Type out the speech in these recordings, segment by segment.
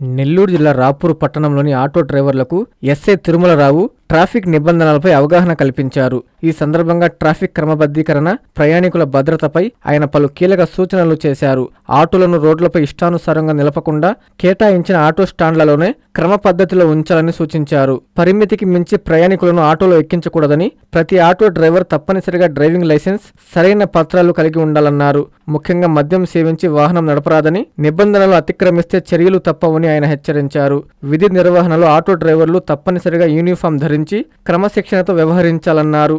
నెల్లూరు జిల్లా రాపూరు పట్టణంలోని ఆటో డ్రైవర్లకు ఎస్ఐ తిరుమలరావు ట్రాఫిక్ నిబంధనలపై అవగాహన కల్పించారు. ఈ సందర్భంగా ట్రాఫిక్ క్రమబద్ధీకరణ, ప్రయాణికుల భద్రతపై ఆయన పలు కీలక సూచనలు చేశారు. ఆటోలను రోడ్లపై ఇష్టానుసారంగా నిలపకుండా కేటాయించిన ఆటో స్టాండ్లలోనే క్రమ పద్ధతిలో ఉంచాలని సూచించారు. పరిమితికి మించి ప్రయాణికులను ఆటోలో ఎక్కించకూడదని, ప్రతి ఆటో డ్రైవర్ తప్పనిసరిగా డ్రైవింగ్ లైసెన్స్, సరైన పత్రాలు కలిగి ఉండాలన్నారు. ముఖ్యంగా మద్యం సేవించి వాహనం నడపరాదని, నిబంధనలు అతిక్రమిస్తే చర్యలు తప్పవని ఆయన హెచ్చరించారు. విధి నిర్వహణలో ఆటో డ్రైవర్లు తప్పనిసరిగా యూనిఫామ్ ధరించి క్రమశిక్షణతో వ్యవహరించాలన్నారు.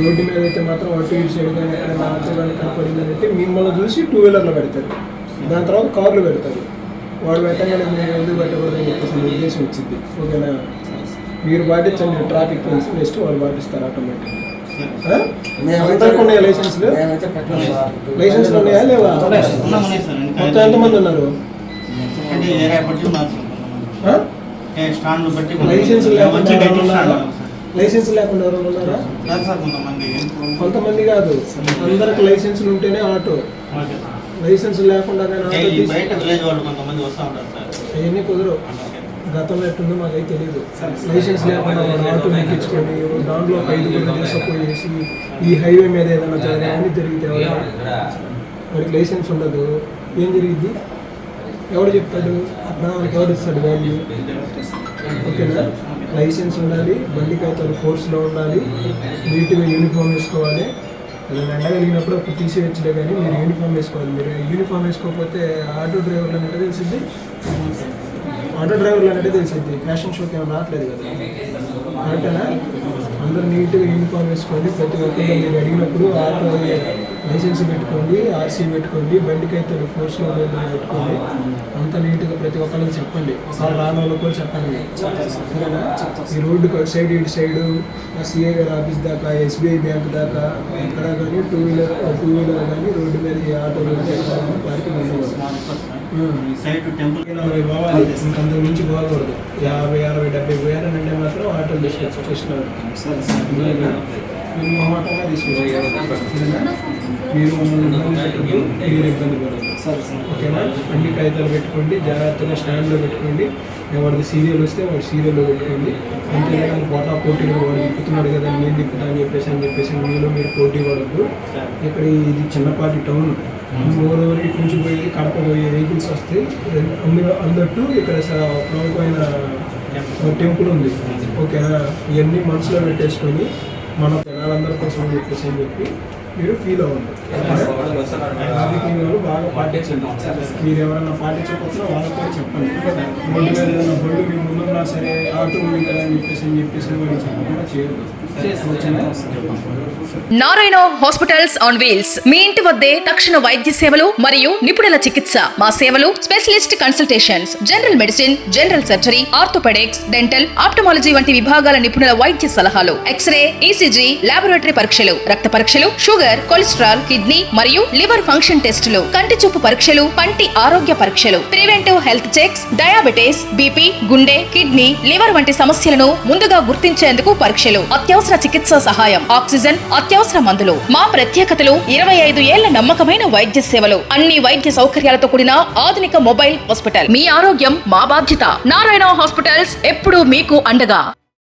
రోడ్డు మీద అయితే మాత్రం అటు ఇటు సైడ్ కానీ ఎక్కడైనా ఆటోగానే కనపడిందంటే మిమ్మల్ని చూసి 2 వీలర్లో పెడతారు, దాని తర్వాత కార్లు పెడతారు. వాడు పెట్టగానే మీరు ఎందుకు పెట్టకూడదని చెప్పేసి ఉద్దేశం వచ్చింది. ఓకేనా, మీరు పాటించండి ట్రాఫిక్ రూల్స్, నెక్స్ట్ వాళ్ళు పాటిస్తారు ఆటోమేటిక్గా. అందరికీ ఉన్నాయా లైసెన్స్లు? లైసెన్స్లు ఉన్నాయా లేవా? మొత్తం ఎంతమంది ఉన్నారు? లైసెన్స్ లేకుండా ఎవరు ఉన్నారా? కొంతమంది కాదు, అందరికి లైసెన్సులు ఉంటేనే ఆటో. లైసెన్స్ లేకుండా అవన్నీ కుదరవు. గతంలో ఎట్టుందో మాకైతే తెలియదు. లైసెన్స్ లేకుండా ఆటో ఎక్కించుకొని దాంట్లో 5 తీసుకుపోయేసి ఈ హైవే మీద ఏదైనా జరగాలని జరిగితే వాడికి లైసెన్స్ ఉండదు, ఏం జరిగింది? ఎవడు చెప్తాడు? వాళ్ళకి ఎవరు ఇస్తాడు వాల్యూ? ఓకేనా, లైసెన్స్ ఉండాలి, బండి కాగితాలు ఫోర్స్లో ఉండాలి, నీట్గా యూనిఫామ్ వేసుకోవాలి. అలా ఎండగలిగినప్పుడు అప్పుడు తీసేయచ్చులే, కానీ మీరు యూనిఫామ్ వేసుకోవాలి. మీరు యూనిఫామ్ వేసుకోకపోతే ఆటో డ్రైవర్లు అంటే తెలిసింది, ఫ్యాషన్ షోకి ఏమైనా రావట్లేదు కదా. అంటేనా అందరూ నీట్గా యూనిఫామ్ వేసుకోండి. ప్రతి ఒక్కరు మీరు అడిగినప్పుడు ఆటో లైసెన్స్ పెట్టుకోండి, ఆర్సీ పెట్టుకోండి, బండికి అయితే ఫోర్స్లో పెట్టుకోండి. అంతా నీట్గా ప్రతి ఒక్కరికి చెప్పండి. ఒకసారి రాని వాళ్ళకి కూడా చెప్పండి. సరేనా? ఈ రోడ్డుకి అటు సైడ్ ఇటు సైడు సిఐ గారి ఆఫీస్ దాకా, ఎస్బీఐ బ్యాంక్ దాకా ఎక్కడ కానీ టూ వీలర్ కానీ రోడ్డు మీద ఆటోలు పార్కింగ్ ఉండదు. ఇంకంతకు మించి పోకూడదు. 50, 60, 70 పోయారనంటే మాత్రం ఆటోలు తీసుకొచ్చి చేసినారు. మొహమాటంగా తీసుకొచ్చారు. మీరు మమ్మల్ని ఇబ్బంది పెట్టద్దు, మీరు ఇబ్బంది పడదు. ఓకేనా, అన్ని కాగితాలు పెట్టుకోండి, జాగ్రత్తగా స్టాండ్లో పెట్టుకోండి. వాడికి సీరియల్ వస్తే వాడు సీరియల్లో పెట్టుకోండి. అంతేగాని పోటీగా వాడు తిప్పుతున్నాడు కదా నేను తిప్పుతా అని చెప్పేసి మీలో మీరు పోటీ పడద్దు. ఇక్కడ ఇది చిన్నపాటి టౌన్. మోరోవర్ ఇటు నుంచి పోయి కడప పోయే వెహికల్స్ వస్తాయి. అందట్టు ఇక్కడ ప్రముఖమైన టెంపుల్ ఉంది. ఓకేనా, ఇవన్నీ మనసులో పెట్టేసుకొని మన జనాలందరి కోసం అని చెప్పి మీరు ఫీల్ అవ్వండి. ట్రాఫిక్ నియమాలు బాగా పాటించండి. మీరు ఎవరైనా పాటించకపోతే వాళ్ళకి కూడా చెప్పండి. రోడ్డు మీద ఏదైనా బళ్ళు మీ ముందున్నా సరే ఆటో ఉంది కదా అని చెప్పేసి వాళ్ళు చెప్పకుండా చేయదు. నారాయణ హాస్పిటల్స్ ఆన్ వీల్స్, మీ ఇంటి వద్దే తక్షణ వైద్య సేవలు మరియు నిపుణుల చికిత్స. మా సేవలు specialist consultations, general medicine, general surgery, orthopaedics, dental, ophthalmology వంటి విభాగాల నిపుణుల వైద్య సలహాలు, ఎక్స్రే, ఈసీజీ, లాబొరేటరీ పరీక్షలు, రక్త పరీక్షలు, షుగర్, కొలెస్ట్రాల్, కిడ్నీ మరియు లివర్ ఫంక్షన్ టెస్టులు, కంటి చూపు పరీక్షలు, పంటి ఆరోగ్య పరీక్షలు, preventive health checks, diabetes, BP, గుండె, కిడ్నీ, లివర్ వంటి సమస్యలను ముందుగా గుర్తించేందుకు పరీక్షలు, అత్యవసర చికిత్సా సహాయం, ఆక్సిజన్, అత్యవసర మందులు. మా ప్రత్యేకతలు 25 ఏళ్ల నమ్మకమైన వైద్య సేవలు, అన్ని వైద్య సౌకర్యాలతో కూడిన ఆధునిక మొబైల్ హాస్పిటల్. మీ ఆరోగ్యం మా బాధ్యత. నారాయణ హాస్పిటల్స్ ఎప్పుడూ మీకు అండగా.